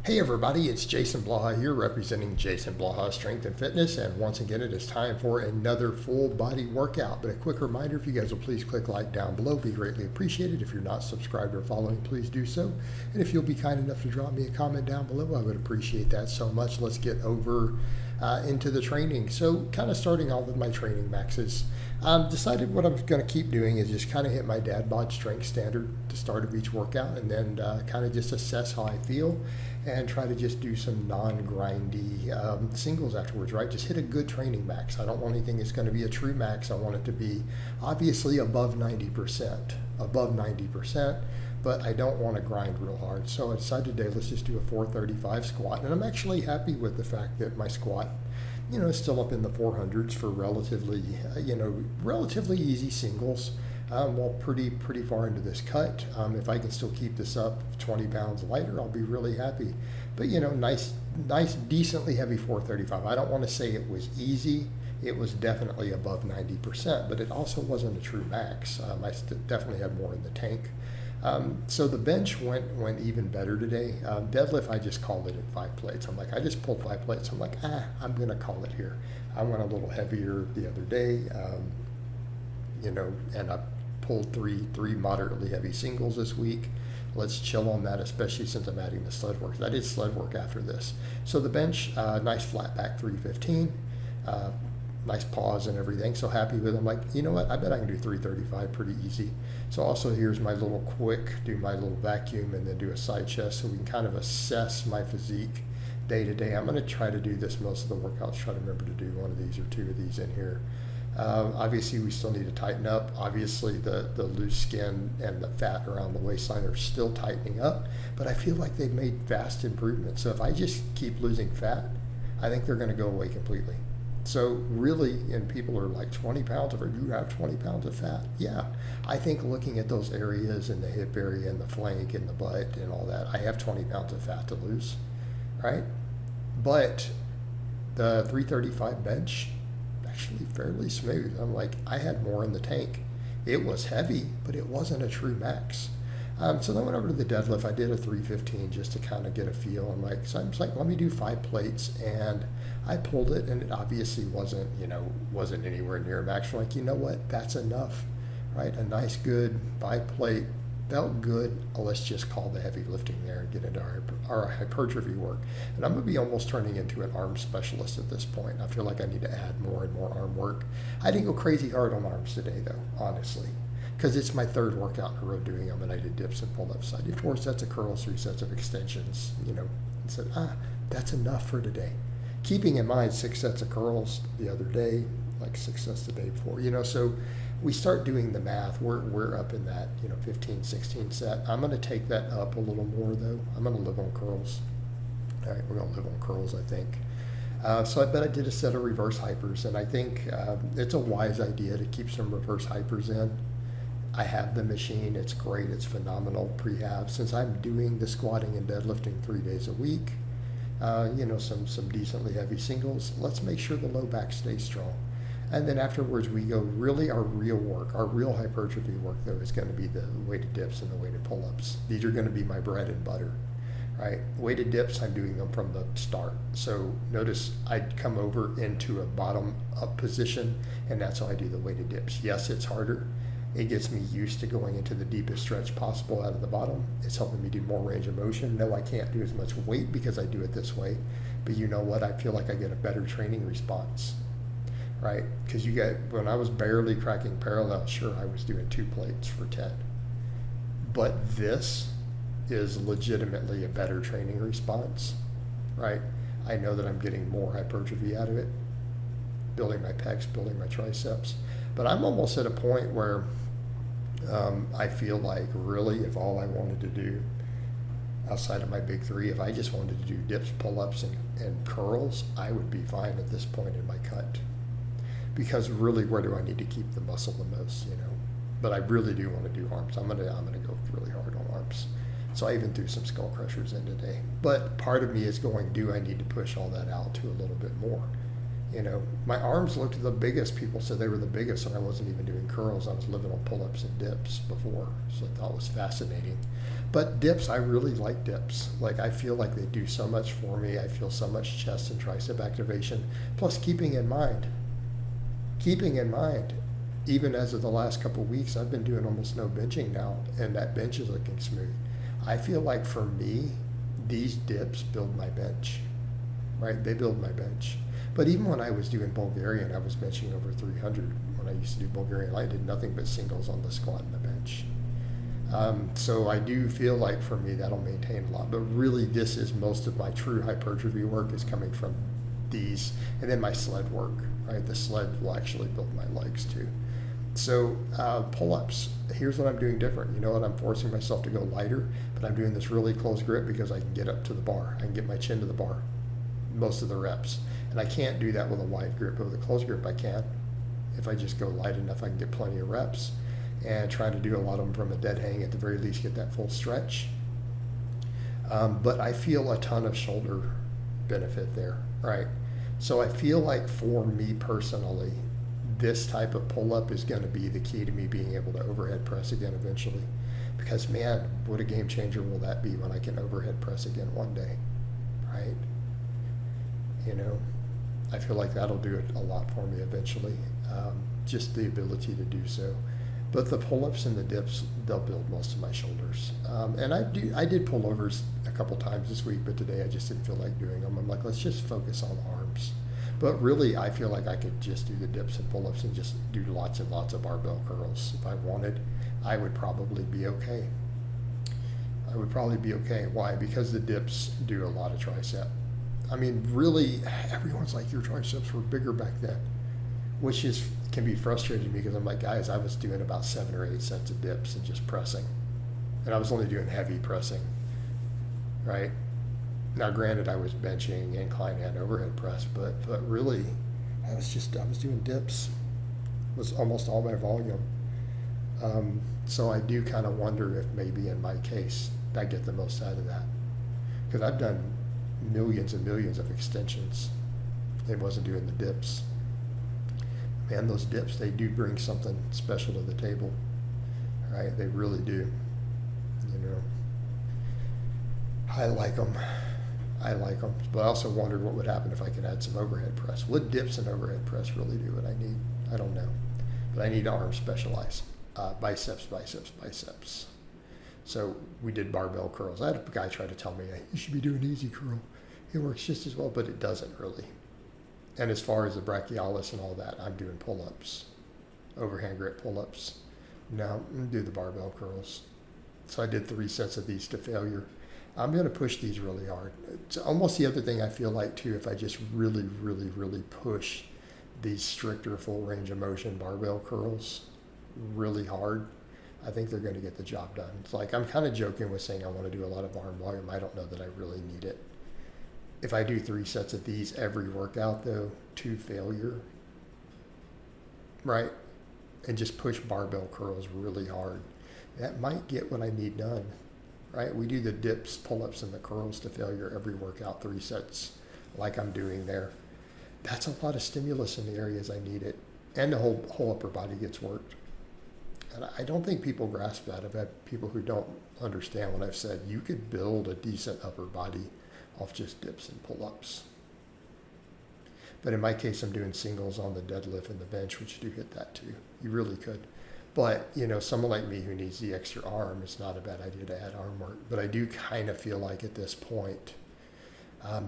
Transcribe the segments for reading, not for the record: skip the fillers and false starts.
Hey everybody, it's Jason Blaha here representing Jason Blaha Strength and Fitness, and once again it is time for another full body workout. But a quick reminder, if you guys will please click like down below, be greatly appreciated. If you're not subscribed or following, please do so. And if you'll be kind enough to drop me a comment down below, I would appreciate that so much. Let's get over into the training. So kind of starting off with my training maxes. Decided what I'm going to keep doing is just kind of hit my dad bod strength standard to start of each workout, and then kind of just assess how I feel and try to just do some non-grindy singles afterwards, right? Just hit a good training max. I don't want anything that's going to be a true max. I want it to be obviously above 90%, but I don't want to grind real hard. So I decided today, let's just do a 435 squat. And I'm actually happy with the fact that my squat, is still up in the 400s for relatively easy singles. Well, pretty far into this cut. If I can still keep this up 20 pounds lighter, I'll be really happy. But nice, decently heavy 435. I don't want to say it was easy. It was definitely above 90%, but it also wasn't a true max. I definitely had more in the tank. So the bench went even better today. Deadlift, I just called it at 5 plates. I just pulled 5 plates. I'm going to call it here. I went a little heavier the other day, and I pulled three moderately heavy singles this week. Let's chill on that, especially since I'm adding the sled work. I did sled work after this. So the bench, nice flat back 315. Nice pause and everything, so happy with it. I'm like, you know what, I bet I can do 335 pretty easy. So also here's my little do my little vacuum and then do a side chest so we can kind of assess my physique day to day. I'm going to try to do this most of the workouts, try to remember to do one of these or 2 of these in here. Obviously we still need to tighten up. Obviously the loose skin and the fat around the waistline are still tightening up, but I feel like they've made vast improvements. So if I just keep losing fat, I think they're going to go away completely. So really, and people are like 20 pounds, or you have 20 pounds of fat. Yeah, I think looking at those areas in the hip area and the flank and the butt and all that, I have 20 pounds of fat to lose, right? But the 335 bench, actually fairly smooth. I had more in the tank. It was heavy, but it wasn't a true max. So then I went over to the deadlift. I did a 315 just to kind of get a feel. So I'm just like, let me do 5 plates, and I pulled it, and it obviously wasn't anywhere near max. I'm like, you know what? That's enough, right? A nice, good 5 plate felt good. Let's just call the heavy lifting there and get into our hypertrophy work. And I'm gonna be almost turning into an arm specialist at this point. I feel like I need to add more and more arm work. I didn't go crazy hard on arms today, though, honestly, because it's my 3rd workout in a row doing them, and I did dips and pull-ups. I did 4 sets of curls, 3 sets of extensions, and said, that's enough for today. Keeping in mind 6 sets of curls the other day, like 6 sets the day before, so we start doing the math. We're up in that, 15, 16 set. I'm going to take that up a little more, though. I'm going to live on curls. All right, we're going to live on curls, I think. But I did a set of reverse hypers, and I think it's a wise idea to keep some reverse hypers in. I have the machine. It's great. It's phenomenal prehab. Since I'm doing the squatting and deadlifting 3 days a week, some decently heavy singles, let's make sure the low back stays strong. And then afterwards we go really our real work. Our real hypertrophy work, though, is going to be the weighted dips and the weighted pull-ups. These are going to be my bread and butter, right? Weighted dips, I'm doing them from the start. So notice I'd come over into a bottom up position, and that's how I do the weighted dips. Yes, it's harder. It gets me used to going into the deepest stretch possible out of the bottom. It's helping me do more range of motion. No, I can't do as much weight because I do it this way. But you know what? I feel like I get a better training response, right? Because when I was barely cracking parallel, sure, I was doing 2 plates for 10. But this is legitimately a better training response, right? I know that I'm getting more hypertrophy out of it, building my pecs, building my triceps. But I'm almost at a point where I feel like really if all I wanted to do outside of my big 3, if I just wanted to do dips, pull-ups, and curls, I would be fine at this point in my cut. Because really, where do I need to keep the muscle the most, But I really do want to do arms. I'm gonna go really hard on arms. So I even threw some skull crushers in today. But part of me is going, do I need to push all that out to a little bit more? You know, my arms looked the biggest. People said they were the biggest, and I wasn't even doing curls. I was living on pull-ups and dips before, so I thought it was fascinating. But dips, I really like dips. Like, I feel like they do so much for me. I feel so much chest and tricep activation. Plus, keeping in mind, even as of the last couple of weeks, I've been doing almost no benching now, and that bench is looking smooth. I feel like for me, these dips build my bench, right? They build my bench. But even when I was doing Bulgarian, I was benching over 300. When I used to do Bulgarian, I did nothing but singles on the squat and the bench. So I do feel like for me that'll maintain a lot. But really, this is most of my true hypertrophy work is coming from these, and then my sled work, right? The sled will actually build my legs too. So pull-ups, here's what I'm doing different. You know what? I'm forcing myself to go lighter, but I'm doing this really close grip because I can get up to the bar. I can get my chin to the bar most of the reps. And I can't do that with a wide grip, but with a close grip I can. If I just go light enough, I can get plenty of reps. And try to do a lot of them from a dead hang, at the very least get that full stretch. But I feel a ton of shoulder benefit there, right? So I feel like for me personally, this type of pull-up is going to be the key to me being able to overhead press again eventually. Because man, what a game changer will that be when I can overhead press again one day, right? You know, I feel like that'll do it a lot for me eventually, just the ability to do so. But the pull-ups and the dips, they'll build most of my shoulders. And I did pullovers a couple times this week, but today I just didn't feel like doing them. I'm like, let's just focus on arms. But really, I feel like I could just do the dips and pull-ups and just do lots and lots of barbell curls. If I wanted, I would probably be okay. Why? Because the dips do a lot of tricep. I mean, really, everyone's like, your triceps were bigger back then, which can be frustrating to me because I'm like, guys, I was doing about 7 or 8 sets of dips and just pressing. And I was only doing heavy pressing, right? Now, granted, I was benching, incline, and overhead press, but really, I was doing dips. It was almost all my volume. So I do kind of wonder if maybe in my case, I get the most out of that. Because I've done millions and millions of extensions and wasn't doing the dips. Man, those dips, they do bring something special to the table, right? They really do. You know, I like them. But I also wondered what would happen if I could add some overhead press. Would dips and overhead press really do what I need? I don't know. But I need arms specialized. Biceps. So we did barbell curls. I had a guy try to tell me, hey, you should be doing easy curl. It works just as well, but it doesn't really. And as far as the brachialis and all that, I'm doing pull-ups, overhand grip pull-ups. Now I'm going to do the barbell curls. So I did 3 sets of these to failure. I'm going to push these really hard. It's almost the other thing I feel like too, if I just really, really, really push these stricter full range of motion barbell curls really hard, I think they're going to get the job done. It's like I'm kind of joking with saying I want to do a lot of arm volume. I don't know that I really need it. If I do 3 sets of these every workout, though, to failure, right, and just push barbell curls really hard, that might get what I need done, right? We do the dips, pull-ups, and the curls to failure every workout, 3 sets, like I'm doing there. That's a lot of stimulus in the areas I need it, and the whole upper body gets worked. And I don't think people grasp that. I've had people who don't understand what I've said. You could build a decent upper body off just dips and pull-ups. But in my case, I'm doing singles on the deadlift and the bench, which do hit that too. You really could. But, you know, someone like me who needs the extra arm, it's not a bad idea to add arm work. But I do kind of feel like at this point,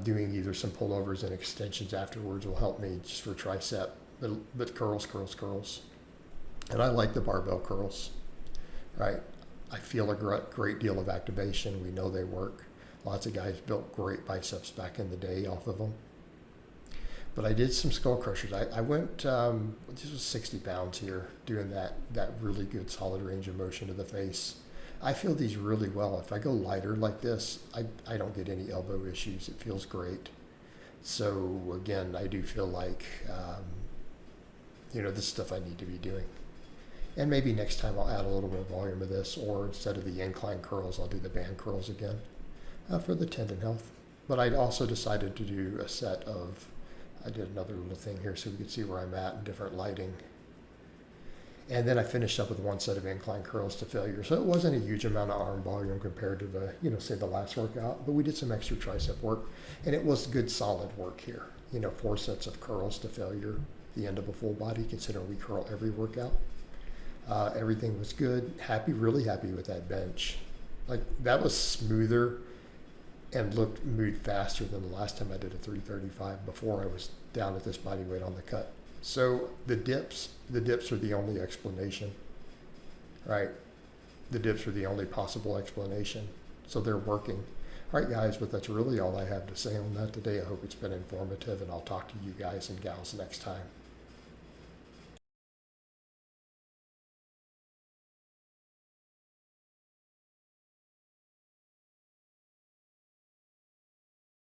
doing either some pullovers and extensions afterwards will help me just for tricep. But curls. And I like the barbell curls, right? I feel a great deal of activation. We know they work. Lots of guys built great biceps back in the day off of them. But I did some skull crushers. I went, this was 60 pounds here, doing that really good solid range of motion to the face. I feel these really well. If I go lighter like this, I don't get any elbow issues. It feels great. So again, I do feel like, this stuff I need to be doing. And maybe next time I'll add a little more volume of this, or instead of the incline curls, I'll do the band curls again for the tendon health. But I also decided to do a set of I did another little thing here so we could see where I'm at in different lighting. And then I finished up with one set of incline curls to failure. So it wasn't a huge amount of arm volume compared to the, say the last workout, but we did some extra tricep work, and it was good solid work here. 4 sets of curls to failure, the end of a full body, considering we curl every workout. Everything was good. Really happy with that bench. Like, that was smoother and moved faster than the last time I did a 335 before I was down at this body weight on the cut. So the dips are the only explanation, right? The dips are the only possible explanation. So they're working. All right, guys, but that's really all I have to say on that today. I hope it's been informative, and I'll talk to you guys and gals next time.